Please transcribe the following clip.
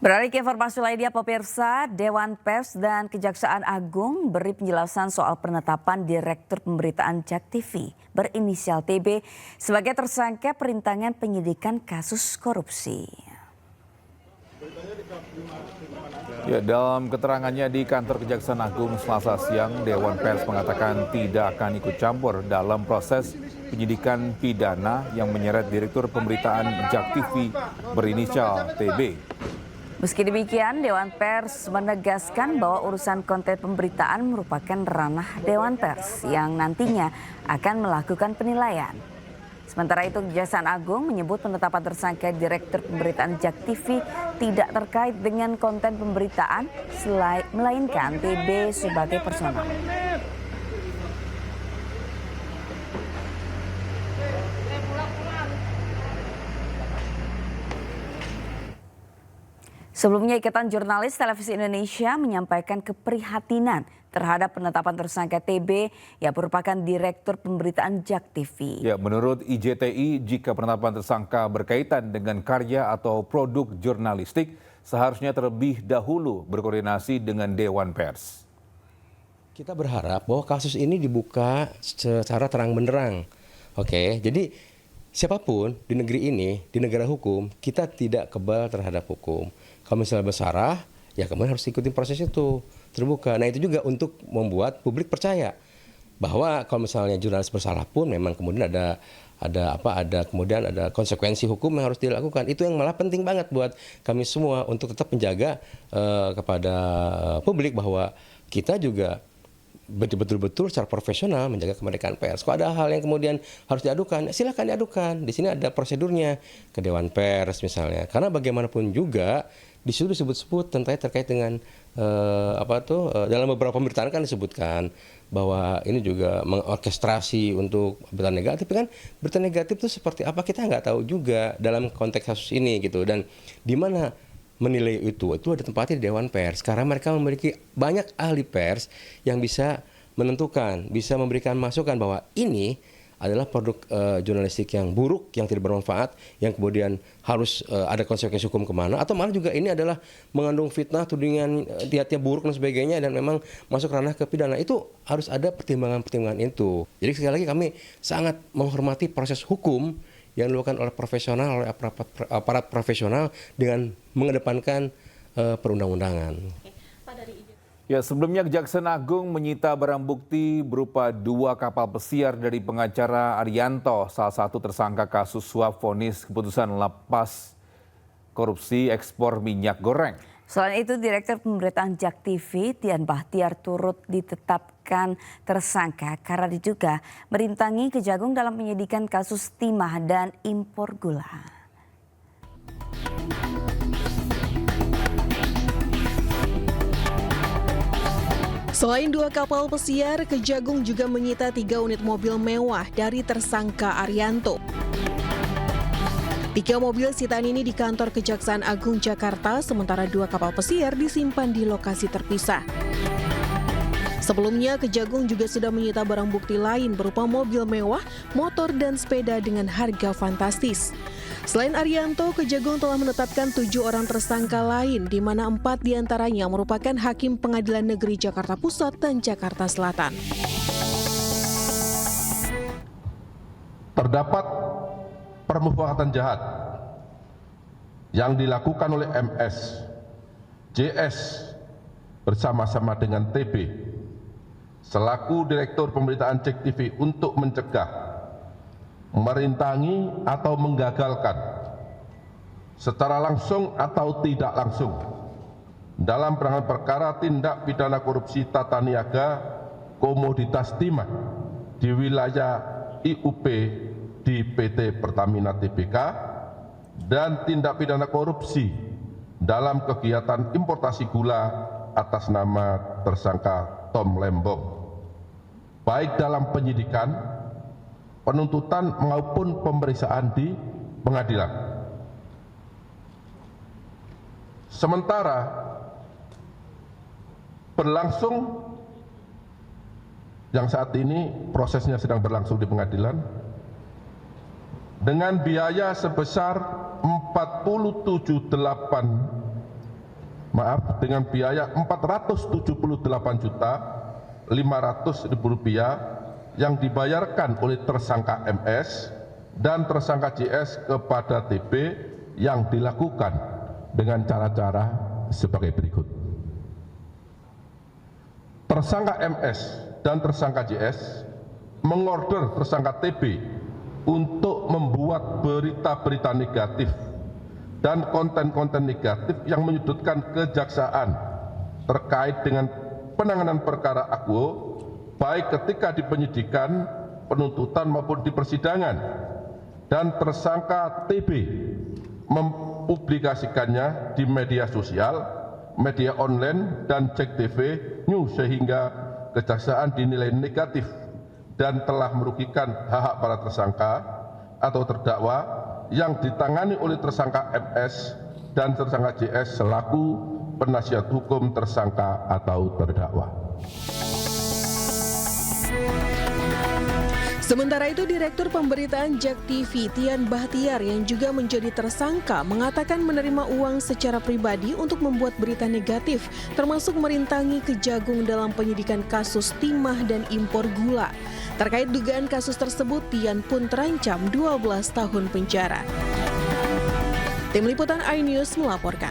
Beralih ke informasi lainnya, pemirsa, Dewan Pers dan Kejaksaan Agung beri penjelasan soal penetapan Direktur Pemberitaan JAK TV berinisial TB sebagai tersangka perintangan penyidikan kasus korupsi. Ya, dalam keterangannya di kantor Kejaksaan Agung Selasa siang, Dewan Pers mengatakan tidak akan ikut campur dalam proses penyidikan pidana yang menyeret Direktur Pemberitaan JAK TV berinisial TB. Meski demikian, Dewan Pers menegaskan bahwa urusan konten pemberitaan merupakan ranah Dewan Pers yang nantinya akan melakukan penilaian. Sementara itu, Kejaksaan Agung menyebut penetapan tersangka Direktur Pemberitaan JAK TV tidak terkait dengan konten pemberitaan, melainkan TB sebagai personal. Sebelumnya, Ikatan Jurnalis Televisi Indonesia menyampaikan keprihatinan terhadap penetapan tersangka TB yang merupakan Direktur Pemberitaan JAK TV. Ya, menurut IJTI, jika penetapan tersangka berkaitan dengan karya atau produk jurnalistik, seharusnya terlebih dahulu berkoordinasi dengan Dewan Pers. Kita berharap bahwa kasus ini dibuka secara terang benderang. Oke, jadi siapapun di negeri ini, di negara hukum, kita tidak kebal terhadap hukum. Kalau misalnya bersalah, ya kemudian harus ikuti proses itu terbuka. Nah, itu juga untuk membuat publik percaya bahwa kalau misalnya jurnalis bersalah pun memang kemudian ada konsekuensi hukum yang harus dilakukan. Itu yang malah penting banget buat kami semua untuk tetap menjaga kepada publik bahwa kita juga betul-betul secara profesional menjaga kemerdekaan pers. Kalau ada hal yang kemudian harus diadukan, silakan diadukan. Di sini ada prosedurnya ke Dewan Pers misalnya. Karena bagaimanapun juga di situ disebut-sebut terkait dengan dalam beberapa pemberitaan kan disebutkan bahwa ini juga mengorkestrasi untuk berita negatif. Kan berita negatif itu seperti apa kita nggak tahu juga dalam konteks kasus ini gitu. Dan di mana menilai itu ada tempatnya di Dewan Pers karena mereka memiliki banyak ahli pers yang bisa menentukan, bisa memberikan masukan bahwa ini adalah produk jurnalistik yang buruk, yang tidak bermanfaat, yang kemudian harus ada konsekuensi hukum kemana, atau malah juga ini adalah mengandung fitnah, tudingan, niatnya buruk dan sebagainya, dan memang masuk ranah ke pidana. Itu harus ada pertimbangan-pertimbangan itu. Jadi sekali lagi kami sangat menghormati proses hukum yang dilakukan oleh profesional, oleh aparat profesional dengan mengedepankan perundang-undangan. Ya, sebelumnya Kejaksaan Agung menyita barang bukti berupa 2 kapal pesiar dari pengacara Arianto, salah satu tersangka kasus suap vonis keputusan lapas korupsi ekspor minyak goreng. Selain itu, Direktur Pemberitaan JAK TV, Tian Bahtiar, turut ditetapkan tersangka karena diduga merintangi Kejagung dalam penyidikan kasus timah dan impor gula. Selain 2 kapal pesiar, Kejagung juga menyita 3 unit mobil mewah dari tersangka Arianto. 3 mobil sitaan ini di kantor Kejaksaan Agung Jakarta, sementara 2 kapal pesiar disimpan di lokasi terpisah. Sebelumnya, Kejagung juga sudah menyita barang bukti lain berupa mobil mewah, motor, dan sepeda dengan harga fantastis. Selain Arianto, Kejagung telah menetapkan 7 orang tersangka lain, di mana 4 diantaranya merupakan Hakim Pengadilan Negeri Jakarta Pusat dan Jakarta Selatan. Terdapat permufakatan jahat yang dilakukan oleh MS, JS bersama-sama dengan TB selaku Direktur Pemberitaan JAK TV untuk mencegah, merintangi atau menggagalkan secara langsung atau tidak langsung dalam penanganan perkara tindak pidana korupsi tata niaga komoditas timah di wilayah IUP di PT Pertamina Tbk dan tindak pidana korupsi dalam kegiatan importasi gula atas nama tersangka Tom Lembong, baik dalam penyidikan, penuntutan maupun pemeriksaan di pengadilan. Sementara berlangsung yang saat ini prosesnya sedang berlangsung di pengadilan dengan biaya sebesar 47,8 dengan biaya Rp478.500.000 yang dibayarkan oleh tersangka MS dan tersangka JS kepada TB yang dilakukan dengan cara-cara sebagai berikut. Tersangka MS dan tersangka JS mengorder tersangka TB untuk membuat berita-berita negatif dan konten-konten negatif yang menyudutkan kejaksaan terkait dengan penanganan perkara akuo, baik ketika di penyidikan, penuntutan maupun di persidangan, dan tersangka TB mempublikasikannya di media sosial, media online, dan Cek TV News sehingga kejaksaan dinilai negatif dan telah merugikan hak-hak para tersangka atau terdakwa yang ditangani oleh tersangka MS dan tersangka JS selaku penasihat hukum tersangka atau terdakwa. Sementara itu, Direktur Pemberitaan JAK TV Tian Bahtiar yang juga menjadi tersangka mengatakan menerima uang secara pribadi untuk membuat berita negatif, termasuk merintangi Kejagung dalam penyidikan kasus timah dan impor gula. Terkait dugaan kasus tersebut, Tian pun terancam 12 tahun penjara. Tim Liputan iNews melaporkan.